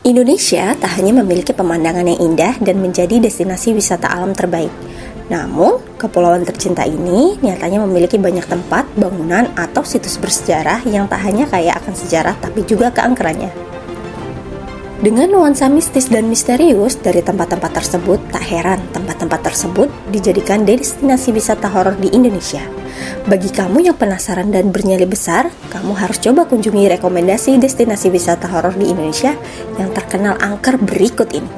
Indonesia tak hanya memiliki pemandangan yang indah dan menjadi destinasi wisata alam terbaik. Namun, kepulauan tercinta ini nyatanya memiliki banyak tempat, bangunan, atau situs bersejarah yang tak hanya kaya akan sejarah tapi juga keangkerannya. Dengan nuansa mistis dan misterius dari tempat-tempat tersebut, tak heran tempat-tempat tersebut dijadikan destinasi wisata horor di Indonesia. Bagi kamu yang penasaran dan bernyali besar, kamu harus coba kunjungi rekomendasi destinasi wisata horor di Indonesia yang terkenal angker berikut ini.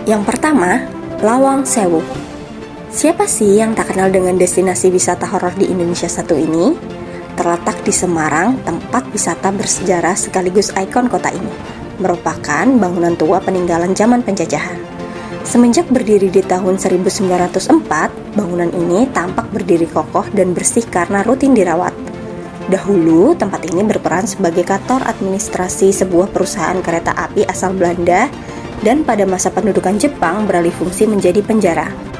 Yang pertama, Lawang Sewu. Siapa sih yang tak kenal dengan destinasi wisata horor di Indonesia satu ini? Terletak di Semarang, tempat wisata bersejarah sekaligus ikon kota ini. Merupakan bangunan tua peninggalan zaman penjajahan. Semenjak berdiri di tahun 1904, bangunan ini tampak berdiri kokoh dan bersih karena rutin dirawat. Dahulu, tempat ini berperan sebagai kantor administrasi sebuah perusahaan kereta api asal Belanda dan pada masa pendudukan Jepang beralih fungsi menjadi penjara.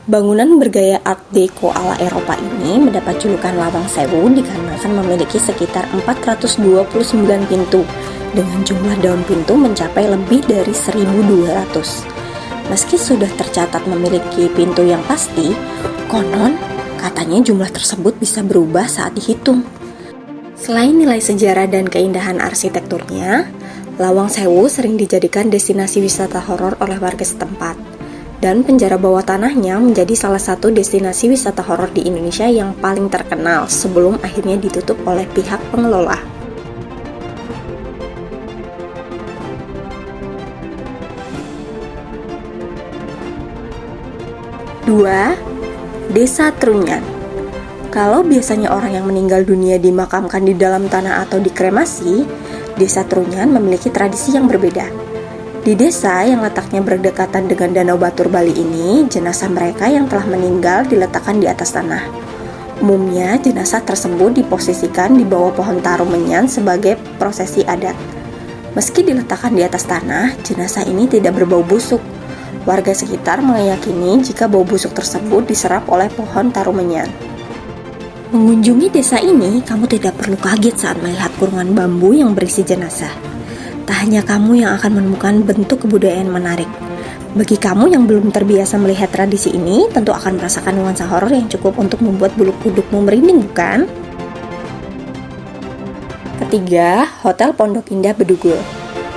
Bangunan bergaya Art Deco ala Eropa ini mendapat julukan Lawang Sewu dikarenakan memiliki sekitar 429 pintu dengan jumlah daun pintu mencapai lebih dari 1.200. Meski sudah tercatat memiliki pintu yang pasti, konon katanya jumlah tersebut bisa berubah saat dihitung. Selain nilai sejarah dan keindahan arsitekturnya, Lawang Sewu sering dijadikan destinasi wisata horor oleh warga setempat. Dan penjara bawah tanahnya menjadi salah satu destinasi wisata horor di Indonesia yang paling terkenal sebelum akhirnya ditutup oleh pihak pengelola. Dua, Desa Trunyan. Kalau biasanya orang yang meninggal dunia dimakamkan di dalam tanah atau dikremasi, Desa Trunyan memiliki tradisi yang berbeda. Di desa yang letaknya berdekatan dengan Danau Batur Bali ini, jenazah mereka yang telah meninggal diletakkan di atas tanah. Umumnya, jenazah tersebut diposisikan di bawah pohon tarumenyan sebagai prosesi adat. Meski diletakkan di atas tanah, jenazah ini tidak berbau busuk. Warga sekitar meyakini jika bau busuk tersebut diserap oleh pohon tarumenyan. Mengunjungi desa ini, kamu tidak perlu kaget saat melihat kurungan bambu yang berisi jenazah. Tak hanya kamu yang akan menemukan bentuk kebudayaan menarik. Bagi kamu yang belum terbiasa melihat tradisi ini, tentu akan merasakan nuansa horor yang cukup untuk membuat bulu kudukmu merinding, bukan? Ketiga, Hotel Pondok Indah Bedugul.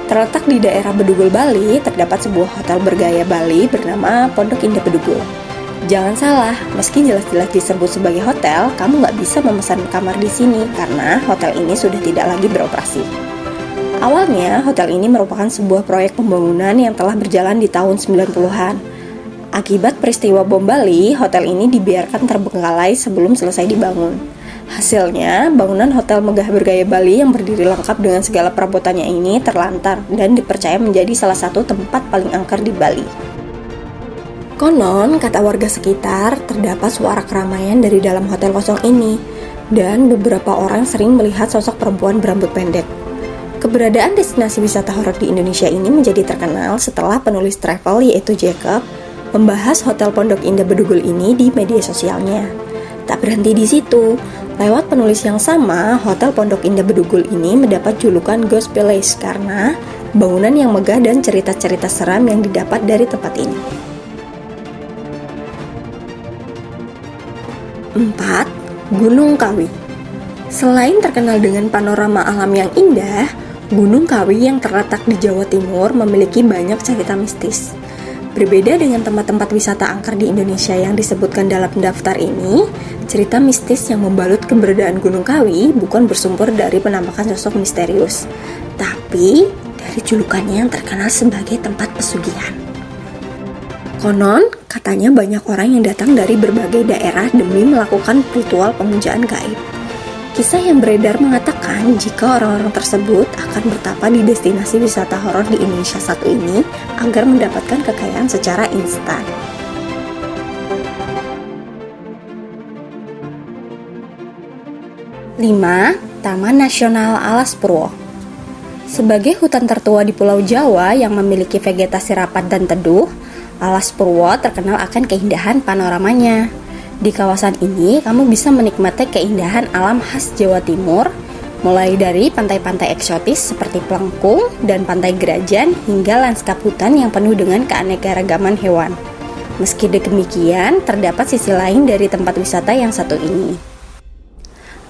Terletak di daerah Bedugul, Bali, terdapat sebuah hotel bergaya Bali bernama Pondok Indah Bedugul. Jangan salah, meski jelas-jelas disebut sebagai hotel, kamu nggak bisa memesan kamar di sini karena hotel ini sudah tidak lagi beroperasi. Awalnya, hotel ini merupakan sebuah proyek pembangunan yang telah berjalan di tahun 90-an. Akibat peristiwa bom Bali, hotel ini dibiarkan terbengkalai sebelum selesai dibangun. Hasilnya, bangunan hotel megah bergaya Bali yang berdiri lengkap dengan segala perabotannya ini terlantar dan dipercaya menjadi salah satu tempat paling angker di Bali. Konon, kata warga sekitar, terdapat suara keramaian dari dalam hotel kosong ini, dan beberapa orang sering melihat sosok perempuan berambut pendek. Keberadaan destinasi wisata horor di Indonesia ini menjadi terkenal setelah penulis travel yaitu Jacob membahas Hotel Pondok Indah Bedugul ini di media sosialnya. Tak berhenti di situ, lewat penulis yang sama, Hotel Pondok Indah Bedugul ini mendapat julukan Ghost Palace karena bangunan yang megah dan cerita-cerita seram yang didapat dari tempat ini. 4. Gunung Kawi. Selain terkenal dengan panorama alam yang indah, Gunung Kawi yang terletak di Jawa Timur memiliki banyak cerita mistis. Berbeda dengan tempat-tempat wisata angker di Indonesia yang disebutkan dalam daftar ini, cerita mistis yang membalut keberadaan Gunung Kawi bukan bersumber dari penampakan sosok misterius, tapi dari julukannya yang terkenal sebagai tempat pesugihan. Konon, katanya banyak orang yang datang dari berbagai daerah demi melakukan ritual pemujaan gaib. Kisah yang beredar mengatakan jika orang-orang tersebut akan bertapa di destinasi wisata horor di Indonesia satu ini agar mendapatkan kekayaan secara instan. 5. Taman Nasional Alas Purwo. Sebagai hutan tertua di Pulau Jawa yang memiliki vegetasi rapat dan teduh, Alas Purwo terkenal akan keindahan panoramanya. Di kawasan ini, kamu bisa menikmati keindahan alam khas Jawa Timur, mulai dari pantai-pantai eksotis seperti Plengkung dan Pantai Gerajan hingga lanskap hutan yang penuh dengan keanekaragaman hewan. Meski demikian, terdapat sisi lain dari tempat wisata yang satu ini.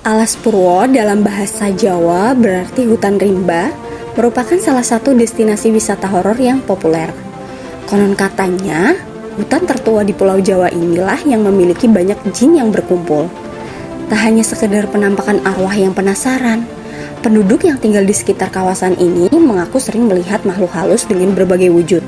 Alas Purwo dalam bahasa Jawa berarti hutan rimba, merupakan salah satu destinasi wisata horor yang populer. Konon katanya, hutan tertua di Pulau Jawa inilah yang memiliki banyak jin yang berkumpul. Tak hanya sekedar penampakan arwah yang penasaran, penduduk yang tinggal di sekitar kawasan ini mengaku sering melihat makhluk halus dengan berbagai wujud.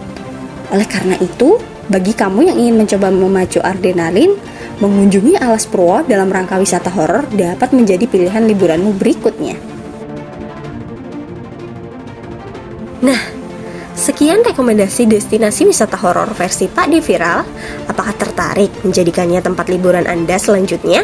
Oleh karena itu, bagi kamu yang ingin mencoba memacu adrenalin, mengunjungi Alas Purwo dalam rangka wisata horor dapat menjadi pilihan liburanmu berikutnya. Nah, sekian rekomendasi destinasi wisata horor versi Pak D Viral. Apakah tertarik menjadikannya tempat liburan Anda selanjutnya?